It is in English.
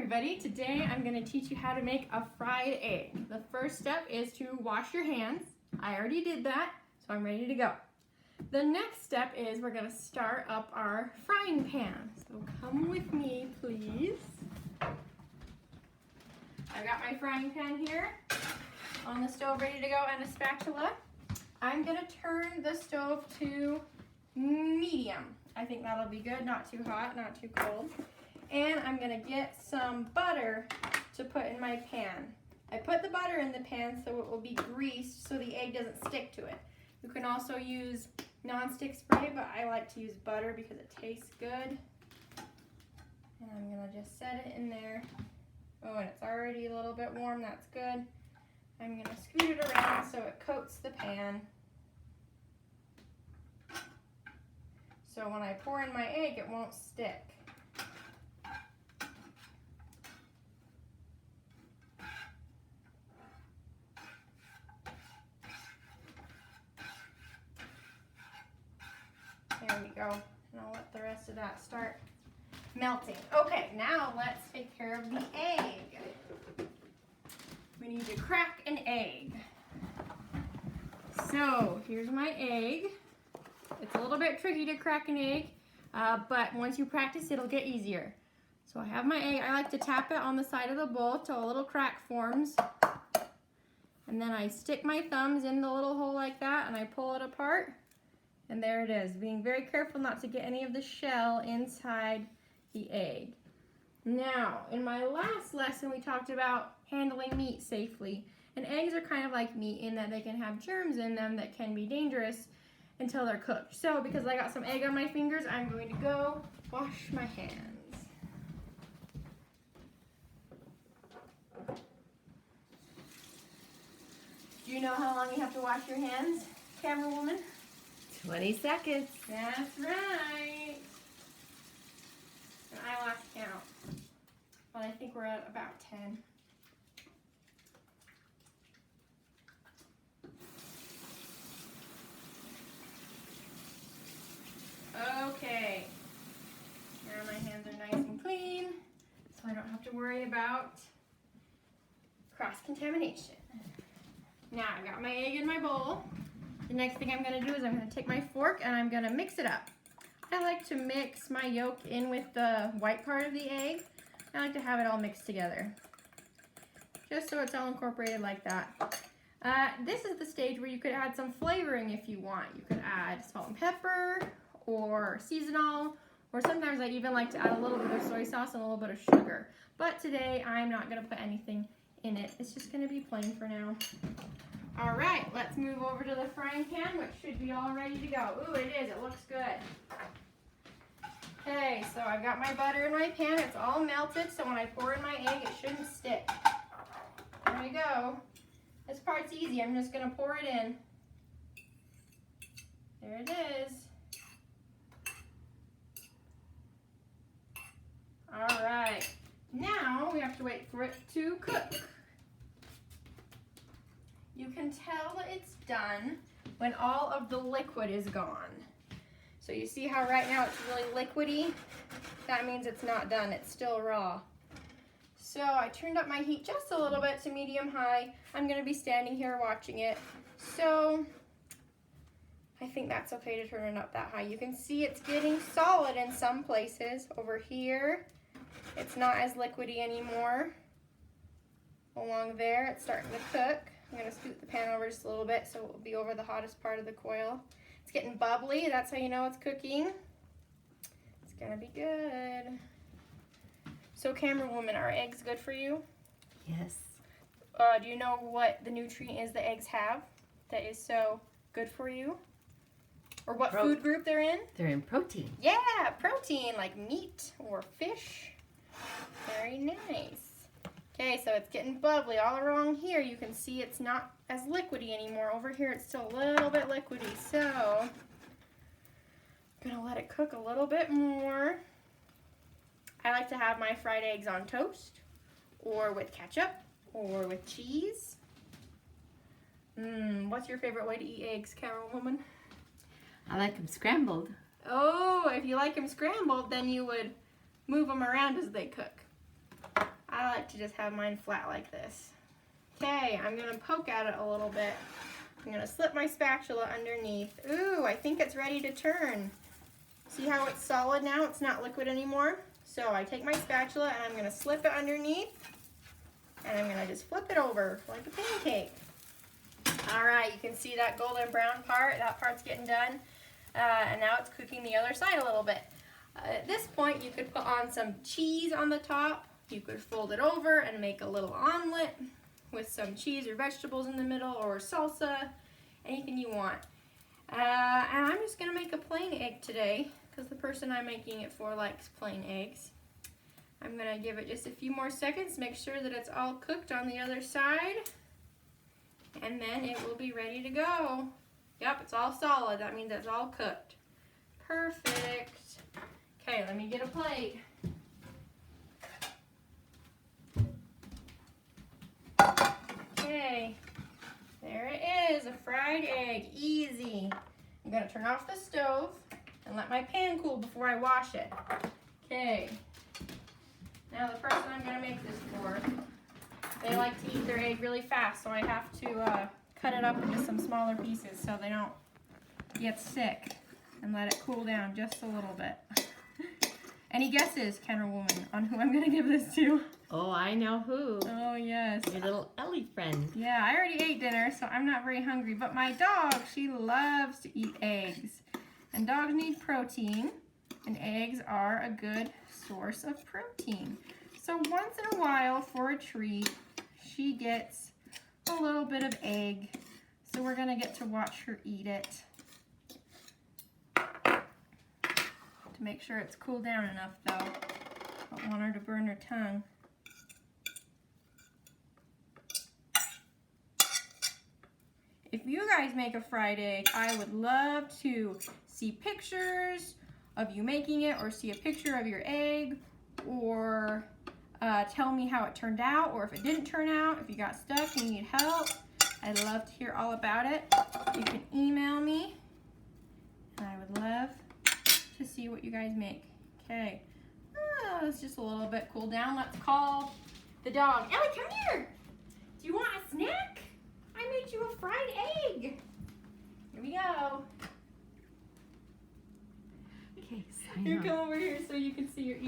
everybody. Today I'm going to teach you how to make a fried egg. The first step is to wash your hands. I already did that, so I'm ready to go. The next step is we're going to start up our frying pan. So come with me, please. I got my frying pan here on the stove ready to go and a spatula. I'm going to turn the stove to medium. I think that'll be good, not too hot, not too cold. And I'm gonna get some butter to put in my pan. I put the butter in the pan so it will be greased so the egg doesn't stick to it. You can also use non-stick spray, but I like to use butter because it tastes good. And I'm gonna just set it in there. Oh, and it's already a little bit warm, that's good. I'm gonna scoot it around so it coats the pan. So when I pour in my egg, it won't stick. There we go. And I'll let the rest of that start melting. Okay, now let's take care of the egg. We need to crack an egg. So here's my egg. It's a little bit tricky to crack an egg, but once you practice, it'll get easier. So I have my egg. I like to tap it on the side of the bowl till a little crack forms. And then I stick my thumbs in the little hole like that and I pull it apart. And there it is, being very careful not to get any of the shell inside the egg. Now, in my last lesson, we talked about handling meat safely. And eggs are kind of like meat in that they can have germs in them that can be dangerous until they're cooked. So, because I got some egg on my fingers, I'm going to go wash my hands. Do you know how long you have to wash your hands, camera woman? 20 seconds. That's right. And I lost count. But I think we're at about 10. Okay. Now my hands are nice and clean, so I don't have to worry about cross-contamination. Now I got my egg in my bowl. The next thing I'm going to do is I'm going to take my fork and I'm going to mix it up. I like to mix my yolk in with the white part of the egg. I like to have it all mixed together, just so it's all incorporated like that. This is the stage where you could add some flavoring if you want. You could add salt and pepper or seasonal, or sometimes I even like to add a little bit of soy sauce and a little bit of sugar. But today I'm not going to put anything in it. It's just going to be plain for now. All right, let's move over to the frying pan, which should be all ready to go. Ooh, it is. It looks good. Okay, so I've got my butter in my pan. It's all melted, so when I pour in my egg, it shouldn't stick. There we go. This part's easy. I'm just going to pour it in. There it is. All right. Now we have to wait for it to cook. You can tell that it's done when all of the liquid is gone. So you see how right now it's really liquidy? That means it's not done, it's still raw. So I turned up my heat just a little bit to medium high. I'm gonna be standing here watching it. So I think that's okay to turn it up that high. You can see it's getting solid in some places. Over here, it's not as liquidy anymore. Along there, it's starting to cook. I'm going to scoot the pan over just a little bit so it will be over the hottest part of the coil. It's getting bubbly. That's how you know it's cooking. It's going to be good. So, camera woman, are eggs good for you? Yes. Do you know what the nutrient is the eggs have that is so good for you? Or what food group they're in? They're in protein. Yeah, protein like meat or fish. Very nice. Okay, so it's getting bubbly. All along here, you can see it's not as liquidy anymore. Over here, it's still a little bit liquidy. So, I'm gonna let it cook a little bit more. I like to have my fried eggs on toast, or with ketchup, or with cheese. What's your favorite way to eat eggs, Carol Woman? I like them scrambled. Oh, if you like them scrambled, then you would move them around as they cook. I like to just have mine flat like this. Okay, I'm gonna poke at it a little bit. I'm gonna slip my spatula underneath. Ooh, I think it's ready to turn. See how it's solid now? It's not liquid anymore. So I take my spatula and I'm gonna slip it underneath and I'm gonna just flip it over like a pancake. All right, you can see that golden brown part. That part's getting done. And now it's cooking the other side a little bit. At this point, you could put on some cheese on the top. You could fold it over and make a little omelet with some cheese or vegetables in the middle, or salsa, anything you want. And I'm just gonna make a plain egg today because the person I'm making it for likes plain eggs. I'm gonna give it just a few more seconds, make sure that it's all cooked on the other side, and then it will be ready to go. Yep, it's all solid. That means it's all cooked. Perfect. Okay, let me get a plate. Okay, there it is, a fried egg, easy. I'm gonna turn off the stove and let my pan cool before I wash it. Okay, now the person I'm gonna make this for, they like to eat their egg really fast, so I have to cut it up into some smaller pieces so they don't get sick, and let it cool down just a little bit. Any guesses, Kenner Woman, on who I'm gonna give this to? Oh, I know who. Oh yes. Your little Ellie friend. Yeah, I already ate dinner, so I'm not very hungry. But my dog, she loves to eat eggs. And dogs need protein, and eggs are a good source of protein. So once in a while, for a treat, she gets a little bit of egg. So we're gonna get to watch her eat it. To make sure it's cooled down enough, though. Don't want her to burn her tongue. If you guys make a fried egg, I would love to see pictures of you making it, or see a picture of your egg, or tell me how it turned out, or if it didn't turn out, if you got stuck and you need help. I'd love to hear all about it. You can email me, and I would love to see what you guys make. Okay, it's just a little bit cooled down. Let's call the dog. Ellie, come here. Do you want a snack? I made you a fried egg. Here we go. Okay, sign You off. come over here so you can see your